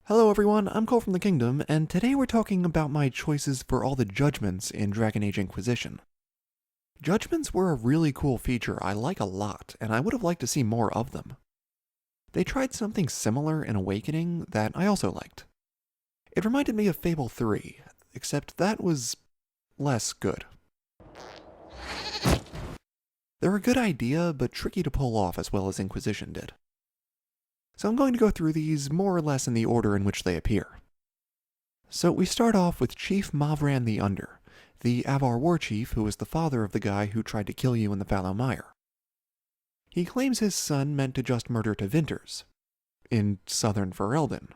Hello everyone, I'm Cole from the Kingdom, and today we're talking about my choices for all the Judgments in Dragon Age Inquisition. Judgments were a really cool feature I like a lot, and I would have liked to see more of them. They tried something similar in Awakening that I also liked. It reminded me of Fable 3, except that was less good. They're a good idea, but tricky to pull off as well as Inquisition did. So I'm going to go through these more or less in the order in which they appear. So we start off with Chief Movran the Under, the Avar war chief who was the father of the guy who tried to kill you in the Fallow Mire. He claims his son meant to just murder Tevinters, in southern Ferelden.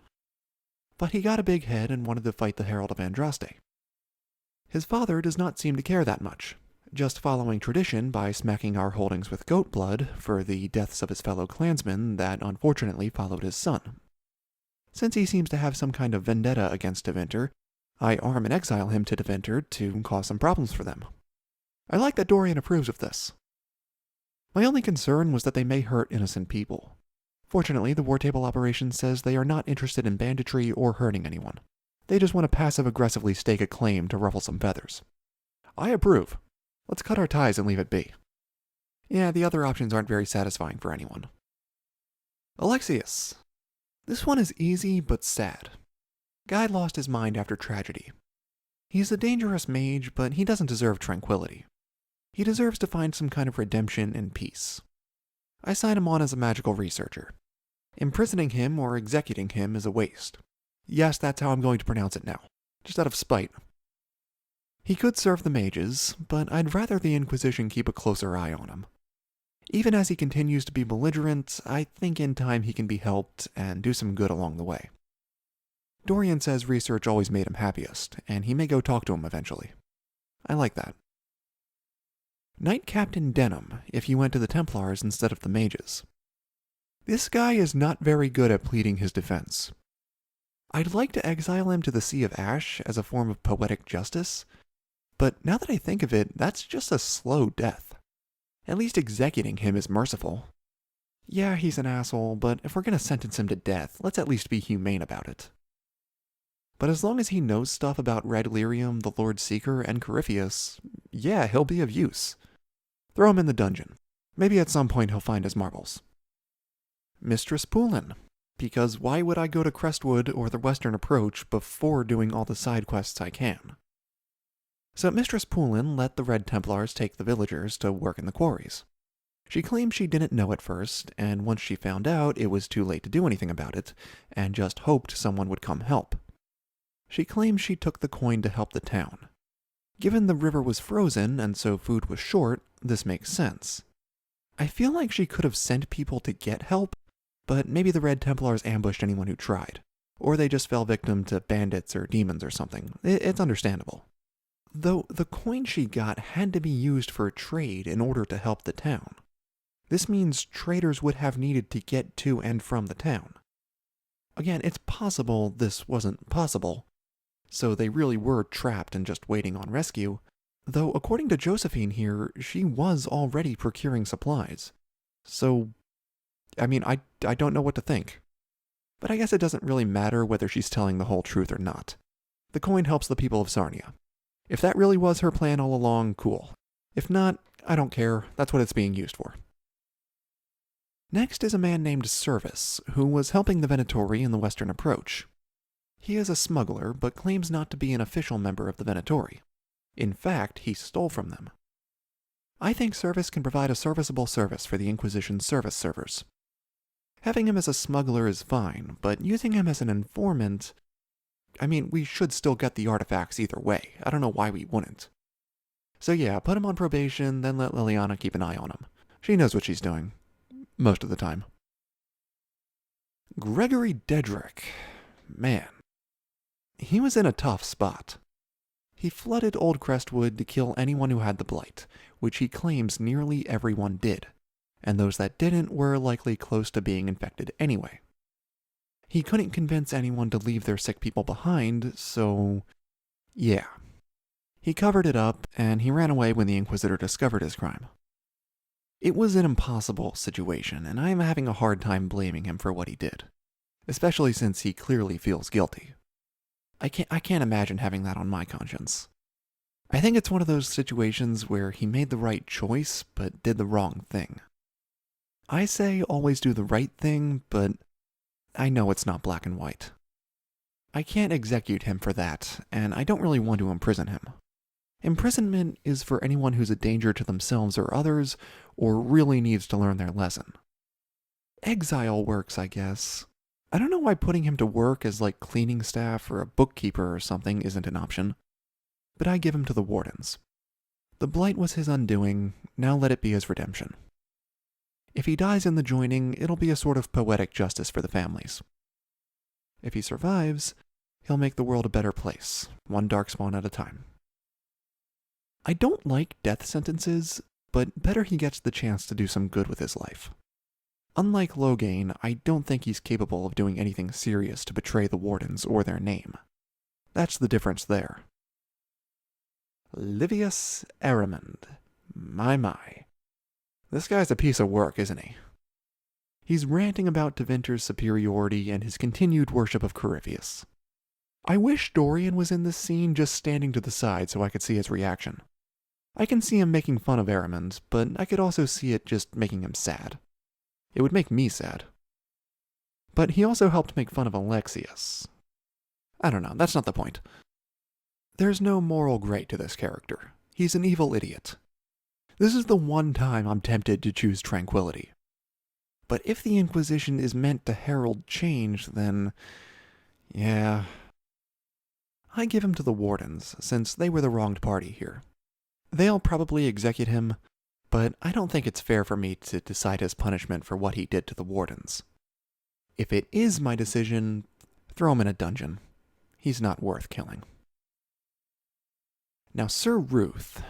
But he got a big head and wanted to fight the Herald of Andraste. His father does not seem to care that much, just following tradition by smacking our holdings with goat blood for the deaths of his fellow clansmen that unfortunately followed his son. Since he seems to have some kind of vendetta against Tevinter, I arm and exile him to Tevinter to cause some problems for them. I like that Dorian approves of this. My only concern was that they may hurt innocent people. Fortunately, the War Table operation says they are not interested in banditry or hurting anyone. They just want to passive-aggressively stake a claim to ruffle some feathers. I approve. Let's cut our ties and leave it be. Yeah, the other options aren't very satisfying for anyone. Alexius. This one is easy but sad. Guy lost his mind after tragedy. He's a dangerous mage, but he doesn't deserve tranquility. He deserves to find some kind of redemption and peace. I sign him on as a magical researcher. Imprisoning him or executing him is a waste. Yes, that's how I'm going to pronounce it now, just out of spite. He could serve the mages, but I'd rather the Inquisition keep a closer eye on him. Even as he continues to be belligerent, I think in time he can be helped and do some good along the way. Dorian says research always made him happiest, and he may go talk to him eventually. I like that. Knight Captain Denam, if he went to the Templars instead of the mages. This guy is not very good at pleading his defense. I'd like to exile him to the Sea of Ash as a form of poetic justice, but now that I think of it, that's just a slow death. At least executing him is merciful. Yeah, he's an asshole, but if we're going to sentence him to death, let's at least be humane about it. But as long as he knows stuff about Red Lyrium, the Lord Seeker, and Corypheus, yeah, he'll be of use. Throw him in the dungeon. Maybe at some point he'll find his marbles. Mistress Poulin, because why would I go to Crestwood or the Western Approach before doing all the side quests I can? So Mistress Poulin let the Red Templars take the villagers to work in the quarries. She claimed she didn't know at first, and once she found out, it was too late to do anything about it, and just hoped someone would come help. She claimed she took the coin to help the town. Given the river was frozen, and so food was short, this makes sense. I feel like she could have sent people to get help, but maybe the Red Templars ambushed anyone who tried, or they just fell victim to bandits or demons or something. It's understandable. Though the coin she got had to be used for trade in order to help the town. This means traders would have needed to get to and from the town. Again, it's possible this wasn't possible, so they really were trapped and just waiting on rescue, though according to Josephine here, she was already procuring supplies. So, I don't know what to think. But I guess it doesn't really matter whether she's telling the whole truth or not. The coin helps the people of Sarnia. If that really was her plan all along, cool. If not, I don't care, that's what it's being used for. Next is a man named Servis, who was helping the Venatori in the Western Approach. He is a smuggler, but claims not to be an official member of the Venatori. In fact, he stole from them. I think Servis can provide a serviceable service for the Inquisition's service servers. Having him as a smuggler is fine, but using him as an informant... we should still get the artifacts either way. I don't know why we wouldn't. So yeah, put him on probation, then let Liliana keep an eye on him. She knows what she's doing. Most of the time. Gregory Dedrick. Man. He was in a tough spot. He flooded Old Crestwood to kill anyone who had the Blight, which he claims nearly everyone did, and those that didn't were likely close to being infected anyway. He couldn't convince anyone to leave their sick people behind, so... yeah. He covered it up, and he ran away when the Inquisitor discovered his crime. It was an impossible situation, and I am having a hard time blaming him for what he did. especially since he clearly feels guilty. I can't imagine having that on my conscience. I think it's one of those situations where he made the right choice, but did the wrong thing. I say always do the right thing, but I know it's not black and white. I can't execute him for that, and I don't really want to imprison him. Imprisonment is for anyone who's a danger to themselves or others, or really needs to learn their lesson. Exile works, I guess. I don't know why putting him to work as like cleaning staff or a bookkeeper or something isn't an option, but I give him to the wardens. The blight was his undoing, now let it be his redemption. If he dies in the joining, it'll be a sort of poetic justice for the families. If he survives, he'll make the world a better place, one darkspawn at a time. I don't like death sentences, but better he gets the chance to do some good with his life. Unlike Loghain, I don't think he's capable of doing anything serious to betray the wardens or their name. That's the difference there. Livius Erimond. My. This guy's a piece of work, isn't he? He's ranting about Tevinter's superiority and his continued worship of Corypheus. I wish Dorian was in this scene just standing to the side so I could see his reaction. I can see him making fun of Erimond, but I could also see it just making him sad. It would make me sad. But he also helped make fun of Alexius. I don't know, that's not the point. There's no moral gray to this character. He's an evil idiot. This is the one time I'm tempted to choose tranquility. But if the Inquisition is meant to herald change, then... yeah. I give him to the wardens, since they were the wronged party here. They'll probably execute him, but I don't think it's fair for me to decide his punishment for what he did to the wardens. If it is my decision, throw him in a dungeon. He's not worth killing. Now, Sir Ruth.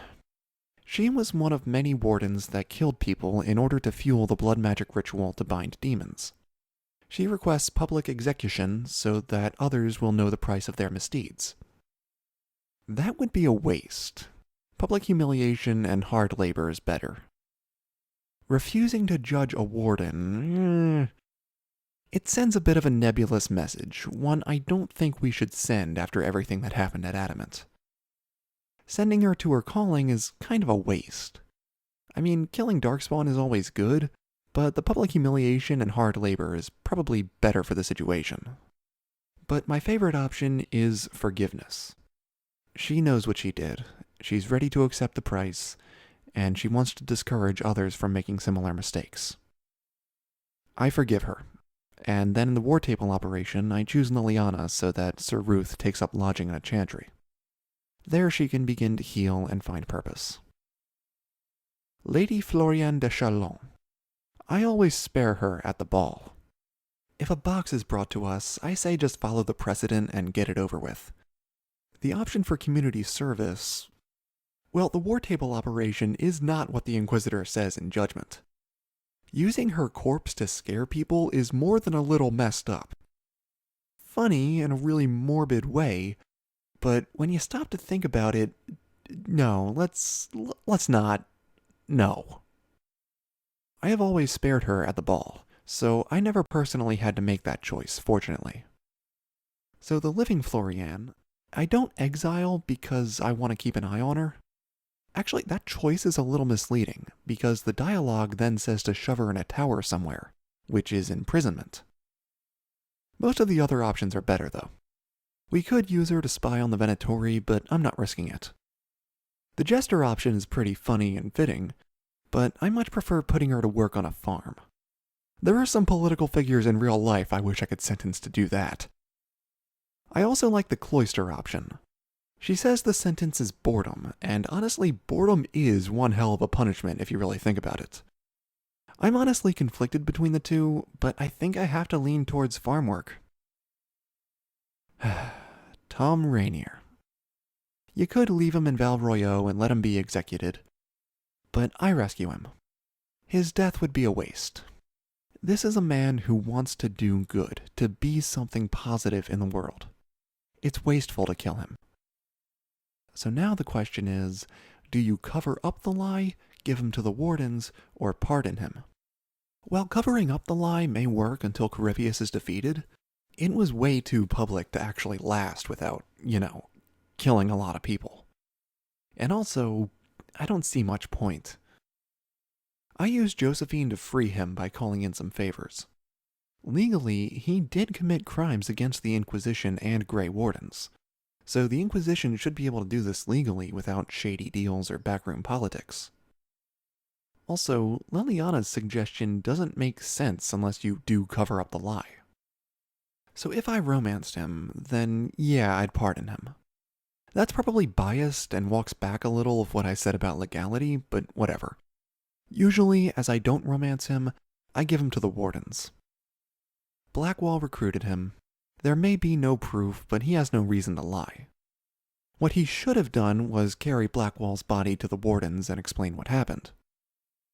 She was one of many wardens that killed people in order to fuel the blood magic ritual to bind demons. She requests public execution so that others will know the price of their misdeeds. That would be a waste. Public humiliation and hard labor is better. Refusing to judge a warden... it sends a bit of a nebulous message, one I don't think we should send after everything that happened at Adamant. Sending her to her calling is kind of a waste. I mean, killing Darkspawn is always good, but the public humiliation and hard labor is probably better for the situation. But my favorite option is forgiveness. She knows what she did, she's ready to accept the price, and she wants to discourage others from making similar mistakes. I forgive her, and then in the war table operation I choose Liliana so that Sir Ruth takes up lodging in a chantry. There she can begin to heal and find purpose. Lady Florianne de Chalons. I always spare her at the ball. If a box is brought to us, I say just follow the precedent and get it over with. The option for community service... well, the war table operation is not what the Inquisitor says in Judgement. Using her corpse to scare people is more than a little messed up. Funny in a really morbid way, but when you stop to think about it, no, let's not. No. I have always spared her at the ball, so I never personally had to make that choice, fortunately. So the living Florianne, I don't exile because I want to keep an eye on her. Actually, that choice is a little misleading, because the dialogue then says to shove her in a tower somewhere, which is imprisonment. Most of the other options are better, though. We could use her to spy on the Venatori, but I'm not risking it. The Jester option is pretty funny and fitting, but I much prefer putting her to work on a farm. There are some political figures in real life I wish I could sentence to do that. I also like the Cloister option. She says the sentence is boredom, and honestly, boredom is one hell of a punishment if you really think about it. I'm honestly conflicted between the two, but I think I have to lean towards farm work. Thom Ranier. You could leave him in Val Royeaux and let him be executed, but I rescue him. His death would be a waste. This is a man who wants to do good, to be something positive in the world. It's wasteful to kill him. So now the question is, do you cover up the lie, give him to the wardens, or pardon him? While covering up the lie may work until Corypheus is defeated, It was way too public to actually last without, killing a lot of people. And also, I don't see much point. I used Josephine to free him by calling in some favors. Legally, he did commit crimes against the Inquisition and Grey Wardens, so the Inquisition should be able to do this legally without shady deals or backroom politics. Also, Liliana's suggestion doesn't make sense unless you do cover up the lie. So if I romanced him, then yeah, I'd pardon him. That's probably biased and walks back a little of what I said about legality, but whatever. Usually, as I don't romance him, I give him to the Wardens. Blackwall recruited him. There may be no proof, but he has no reason to lie. What he should have done was carry Blackwall's body to the Wardens and explain what happened.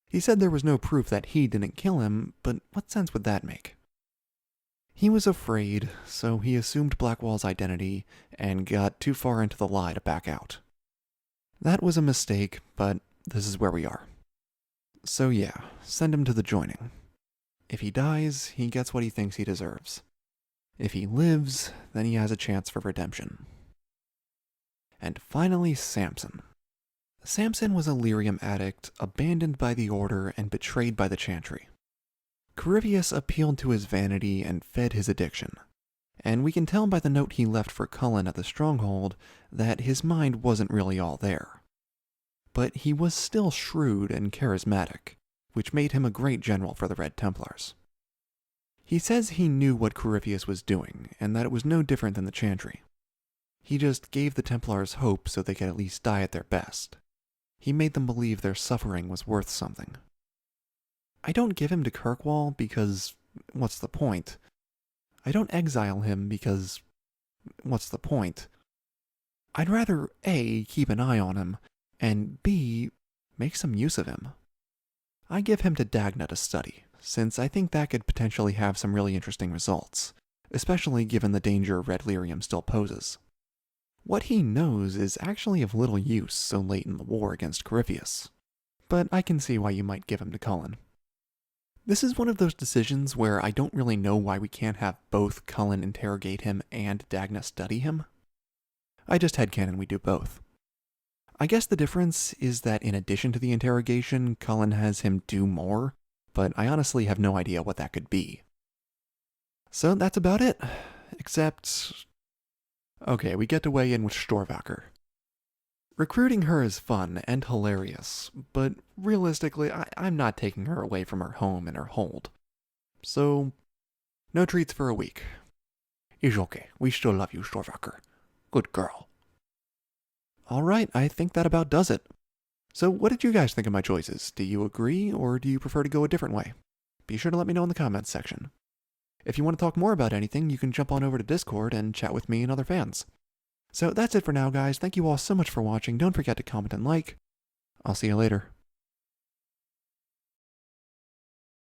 He said there was no proof that he didn't kill him, but what sense would that make? He was afraid, so he assumed Blackwall's identity and got too far into the lie to back out. That was a mistake, but this is where we are. So yeah, send him to the joining. If he dies, he gets what he thinks he deserves. If he lives, then he has a chance for redemption. And finally, Samson. Samson was a lyrium addict, abandoned by the Order and betrayed by the Chantry. Corypheus appealed to his vanity and fed his addiction, and we can tell by the note he left for Cullen at the Stronghold that his mind wasn't really all there. But he was still shrewd and charismatic, which made him a great general for the Red Templars. He says he knew what Corypheus was doing, and that it was no different than the Chantry. He just gave the Templars hope so they could at least die at their best. He made them believe their suffering was worth something. I don't give him to Kirkwall because, what's the point? I don't exile him because, what's the point? I'd rather A, keep an eye on him, and B, make some use of him. I give him to Dagna to study, since I think that could potentially have some really interesting results, especially given the danger Red Lyrium still poses. What he knows is actually of little use so late in the war against Corypheus, but I can see why you might give him to Cullen. This is one of those decisions where I don't really know why we can't have both Cullen interrogate him and Dagna study him. I just headcanon we do both. I guess the difference is that in addition to the interrogation, Cullen has him do more, but I honestly have no idea what that could be. So that's about it, except... Okay, we get to weigh in with Storvackr. Recruiting her is fun and hilarious, but realistically, I'm not taking her away from her home and her hold. So, no treats for a week. It's okay, we still love you, Storvackr. Good girl. Alright, I think that about does it. So what did you guys think of my choices? Do you agree, or do you prefer to go a different way? Be sure to let me know in the comments section. If you want to talk more about anything, you can jump on over to Discord and chat with me and other fans. So that's it for now, guys. Thank you all so much for watching. Don't forget to comment and like. I'll see you later.